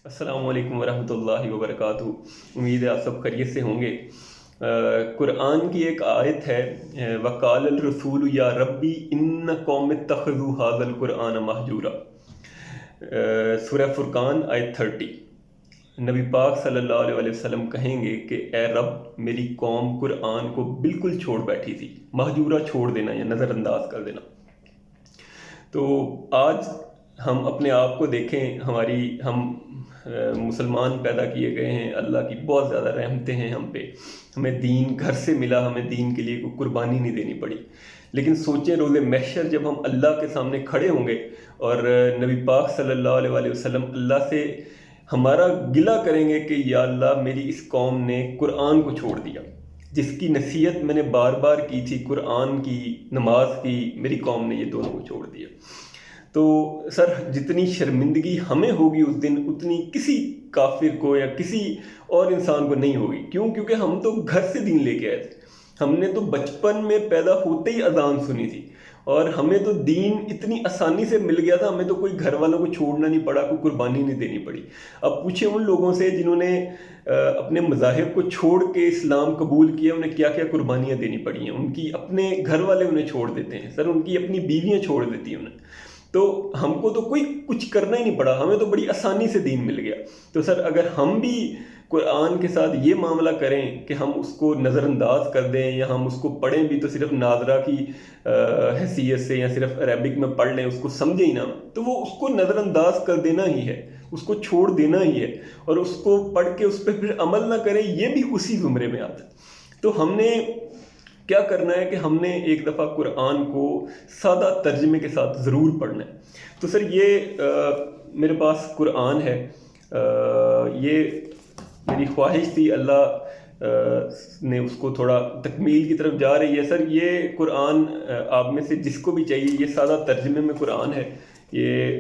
السلام علیکم ورحمۃ اللہ وبرکاتہ۔ امید ہے آپ سب خیریت سے ہوں گے۔ قرآن کی ایک آیت ہے، وقال الرسول یا ربی ان قوم اتخذوا ھذا القرآن مہجورا۔ سورہ فرقان آیت 30۔ نبی پاک صلی اللہ علیہ وسلم کہیں گے کہ اے رب، میری قوم قرآن کو بالکل چھوڑ بیٹھی تھی۔ مہجورہ چھوڑ دینا یا نظر انداز کر دینا۔ تو آج ہم اپنے آپ کو دیکھیں، ہم مسلمان پیدا کیے گئے ہیں، اللہ کی بہت زیادہ رحمتیں ہیں ہم پہ، ہمیں دین گھر سے ملا، ہمیں دین کے لیے کوئی قربانی نہیں دینی پڑی۔ لیکن سوچیں روز محشر جب ہم اللہ کے سامنے کھڑے ہوں گے اور نبی پاک صلی اللہ علیہ وسلم اللہ سے ہمارا گلہ کریں گے کہ یا اللہ، میری اس قوم نے قرآن کو چھوڑ دیا، جس کی نصیحت میں نے بار بار کی تھی، قرآن کی، نماز کی، میری قوم نے یہ دونوں کو چھوڑ دیا۔ تو سر، جتنی شرمندگی ہمیں ہوگی اس دن، اتنی کسی کافر کو یا کسی اور انسان کو نہیں ہوگی۔ کیونکہ ہم تو گھر سے دین لے کے آئے تھے، ہم نے تو بچپن میں پیدا ہوتے ہی اذان سنی تھی، اور ہمیں تو دین اتنی آسانی سے مل گیا تھا، ہمیں تو کوئی گھر والوں کو چھوڑنا نہیں پڑا، کوئی قربانی نہیں دینی پڑی۔ اب پوچھیں ان لوگوں سے جنہوں نے اپنے مذاہب کو چھوڑ کے اسلام قبول کیا، انہیں کیا کیا قربانیاں دینی پڑی ہیں۔ ان کی اپنے گھر والے انہیں چھوڑ دیتے ہیں سر، ان کی اپنی بیویاں چھوڑ دیتی ہیں انہیں۔ تو ہم کو تو کوئی کچھ کرنا ہی نہیں پڑا، ہمیں تو بڑی آسانی سے دین مل گیا۔ تو سر، اگر ہم بھی قرآن کے ساتھ یہ معاملہ کریں کہ ہم اس کو نظر انداز کر دیں، یا ہم اس کو پڑھیں بھی تو صرف ناظرہ کی حیثیت سے، یا صرف عربک میں پڑھ لیں، اس کو سمجھیں ہی نہ، تو وہ اس کو نظر انداز کر دینا ہی ہے، اس کو چھوڑ دینا ہی ہے، اور اس کو پڑھ کے اس پہ پھر عمل نہ کریں، یہ بھی اسی زمرے میں آتا ہے۔ تو ہم نے کیا کرنا ہے کہ ہم نے ایک دفعہ قرآن کو سادہ ترجمے کے ساتھ ضرور پڑھنا ہے۔ تو سر، یہ میرے پاس قرآن ہے، یہ میری خواہش تھی، اللہ نے اس کو تھوڑا تکمیل کی طرف جا رہی ہے۔ سر، یہ قرآن آپ میں سے جس کو بھی چاہیے، یہ سادہ ترجمے میں قرآن ہے، یہ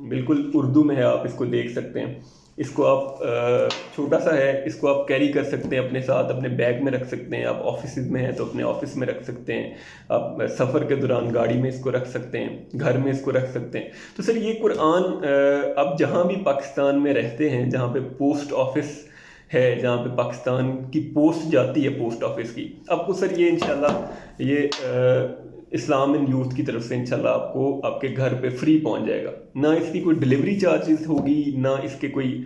بالکل اردو میں ہے، آپ اس کو دیکھ سکتے ہیں۔ اس کو آپ چھوٹا سا ہے، اس کو آپ کیری کر سکتے ہیں اپنے ساتھ، اپنے بیگ میں رکھ سکتے ہیں۔ آپ آفیسز میں ہیں تو اپنے آفس میں رکھ سکتے ہیں، آپ سفر کے دوران گاڑی میں اس کو رکھ سکتے ہیں، گھر میں اس کو رکھ سکتے ہیں۔ تو سر، یہ قرآن آپ جہاں بھی پاکستان میں رہتے ہیں، جہاں پہ پوسٹ آفس ہے، جہاں پہ پاکستان کی پوسٹ جاتی ہے پوسٹ آفس کی، آپ کو سر یہ انشاءاللہ یہ اسلام اینڈ یوتھ کی طرف سے انشاءاللہ آپ کو آپ کے گھر پہ فری پہنچ جائے گا۔ نہ اس کی کوئی ڈلیوری چارجز ہوگی، نہ اس کے کوئی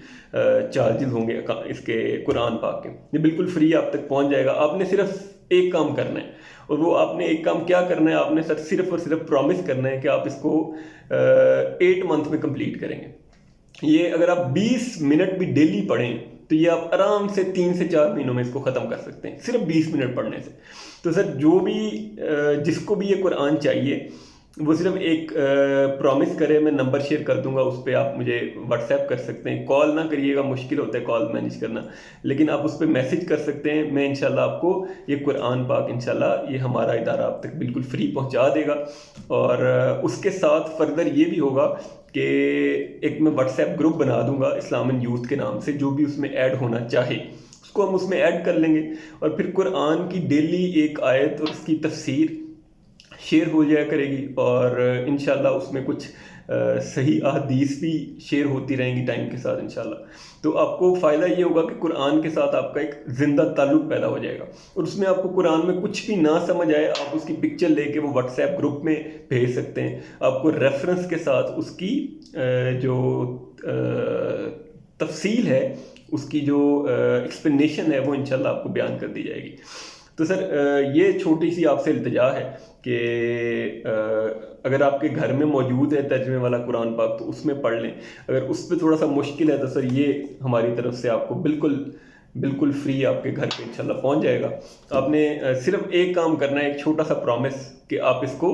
چارجز ہوں گے اس کے قرآن پاک کے، یہ بالکل فری آپ تک پہنچ جائے گا۔ آپ نے صرف ایک کام کرنا ہے، اور وہ آپ نے ایک کام کیا کرنا ہے، آپ نے سر صرف اور صرف پرومس کرنا ہے کہ آپ اس کو 8 منتھ میں کمپلیٹ کریں گے۔ یہ اگر آپ 20 منٹ بھی ڈیلی پڑھیں تو یہ آپ آرام سے 3 سے 4 مہینوں میں اس کو ختم کر سکتے ہیں، صرف 20 منٹ پڑھنے سے۔ تو سر، جو بھی جس کو بھی یہ قرآن چاہیے، وہ صرف ایک پرومس کرے، میں نمبر شیئر کر دوں گا، اس پہ آپ مجھے واٹس ایپ کر سکتے ہیں۔ کال نہ کریے گا، مشکل ہوتا ہے کال مینیج کرنا، لیکن آپ اس پہ میسج کر سکتے ہیں۔ میں انشاءاللہ آپ کو یہ قرآن پاک انشاءاللہ یہ ہمارا ادارہ آپ تک بالکل فری پہنچا دے گا۔ اور اس کے ساتھ فردر یہ بھی ہوگا کہ ایک میں واٹس ایپ گروپ بنا دوں گا اسلام اینڈ یوتھ کے نام سے، جو بھی اس میں ایڈ ہونا چاہے اس کو ہم اس میں ایڈ کر لیں گے، اور پھر قرآن کی ڈیلی ایک آیت اور اس کی تفسیر شیئر ہو جایا کرے گی، اور انشاءاللہ اس میں کچھ صحیح احادیث بھی شیئر ہوتی رہیں گی ٹائم کے ساتھ انشاءاللہ۔ تو آپ کو فائدہ یہ ہوگا کہ قرآن کے ساتھ آپ کا ایک زندہ تعلق پیدا ہو جائے گا، اور اس میں آپ کو قرآن میں کچھ بھی نہ سمجھ آئے، آپ اس کی پکچر لے کے وہ واٹس ایپ گروپ میں بھیج سکتے ہیں۔ آپ کو ریفرنس کے ساتھ اس کی جو تفصیل ہے، اس کی جو ایکسپلینیشن ہے، وہ انشاءاللہ آپ کو بیان کر دی جائے گی۔ تو سر، یہ چھوٹی سی آپ سے التجا ہے کہ اگر آپ کے گھر میں موجود ہے ترجمے والا قرآن پاک تو اس میں پڑھ لیں۔ اگر اس پہ تھوڑا سا مشکل ہے تو سر، یہ ہماری طرف سے آپ کو بالکل فری آپ کے گھر پہ انشاءاللہ پہنچ جائے گا۔ آپ نے صرف ایک کام کرنا ہے، ایک چھوٹا سا پرومس، کہ آپ اس کو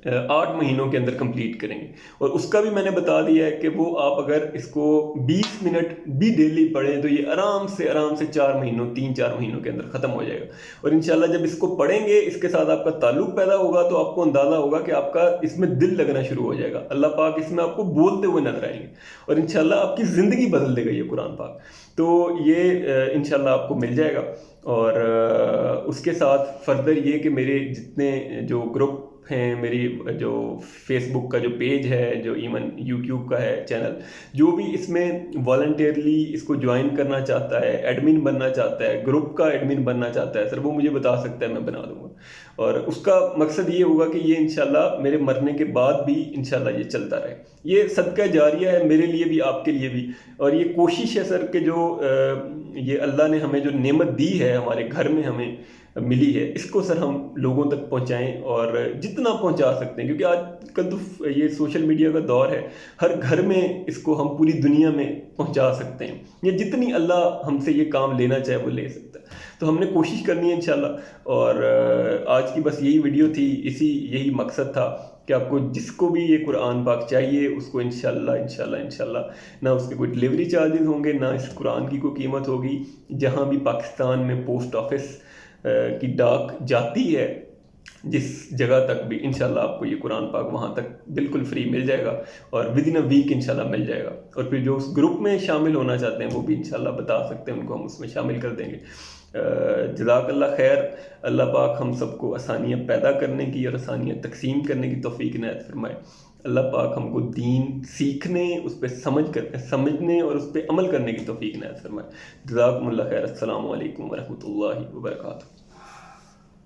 8 مہینوں کے اندر کمپلیٹ کریں گے۔ اور اس کا بھی میں نے بتا دیا ہے کہ وہ آپ اگر اس کو 20 منٹ بھی ڈیلی پڑھیں تو یہ آرام سے 3-4 مہینوں کے اندر ختم ہو جائے گا۔ اور انشاءاللہ جب اس کو پڑھیں گے، اس کے ساتھ آپ کا تعلق پیدا ہوگا، تو آپ کو اندازہ ہوگا کہ آپ کا اس میں دل لگنا شروع ہو جائے گا، اللہ پاک اس میں آپ کو بولتے ہوئے نظر آئیں گے، اور انشاءاللہ آپ کی زندگی بدل دے گا یہ قرآن پاک۔ تو یہ انشاءاللہ آپ کو مل جائے گا۔ اور اس کے ساتھ فردر یہ کہ میرے جتنے جو گروپ ہیں, میری جو فیس بک کا جو پیج ہے, جو ایون یوٹیوب کا ہے چینل, جو بھی اس میں والنٹیئرلی اس کو جوائن کرنا چاہتا ہے, ایڈمن بننا چاہتا ہے, گروپ کا ایڈمن بننا چاہتا ہے سر, وہ مجھے بتا سکتا ہے, میں بنا دوں گا. اور اس کا مقصد یہ ہوگا کہ یہ انشاءاللہ میرے مرنے کے بعد بھی انشاءاللہ یہ چلتا رہے. یہ صدقہ جاریہ ہے میرے لیے بھی, آپ کے لیے بھی. اور یہ کوشش ہے سر کہ جو یہ اللہ نے ہمیں جو نعمت دی ہے, ہمارے گھر میں ہمیں ملی ہے, اس کو سر ہم لوگوں تک پہنچائیں, اور جتنا پہنچا سکتے ہیں, کیونکہ آج کل تو یہ سوشل میڈیا کا دور ہے, ہر گھر میں اس کو ہم پوری دنیا میں پہنچا سکتے ہیں. یہ جتنی اللہ ہم سے یہ کام لینا چاہے وہ لے سکتا ہے. تو ہم نے کوشش کرنی ہے انشاءاللہ. اور آج کی بس یہی ویڈیو تھی, یہی مقصد تھا کہ آپ کو جس کو بھی یہ قرآن پاک چاہیے اس کو انشاءاللہ نہ اس کے کوئی ڈلیوری چارجز ہوں گے, نہ اس قرآن کی کوئی قیمت ہوگی. جہاں بھی پاکستان میں پوسٹ آفس کی ڈاک جاتی ہے, جس جگہ تک بھی, انشاءاللہ آپ کو یہ قرآن پاک وہاں تک بالکل فری مل جائے گا, اور ود ان اے ویک انشاءاللہ مل جائے گا. اور پھر جو اس گروپ میں شامل ہونا چاہتے ہیں وہ بھی انشاءاللہ بتا سکتے ہیں, ان کو ہم اس میں شامل کر دیں گے. جزاک اللہ خیر. اللہ پاک ہم سب کو آسانیاں پیدا کرنے کی اور آسانیاں تقسیم کرنے کی توفیق عنایت فرمائے. اللہ پاک ہم کو دین سیکھنے, اس پہ سمجھنے اور اس پہ عمل کرنے کی توفیق عنایت فرمائے. جزاکم اللہ خیر. السلام علیکم ورحمۃ اللہ وبرکاتہ.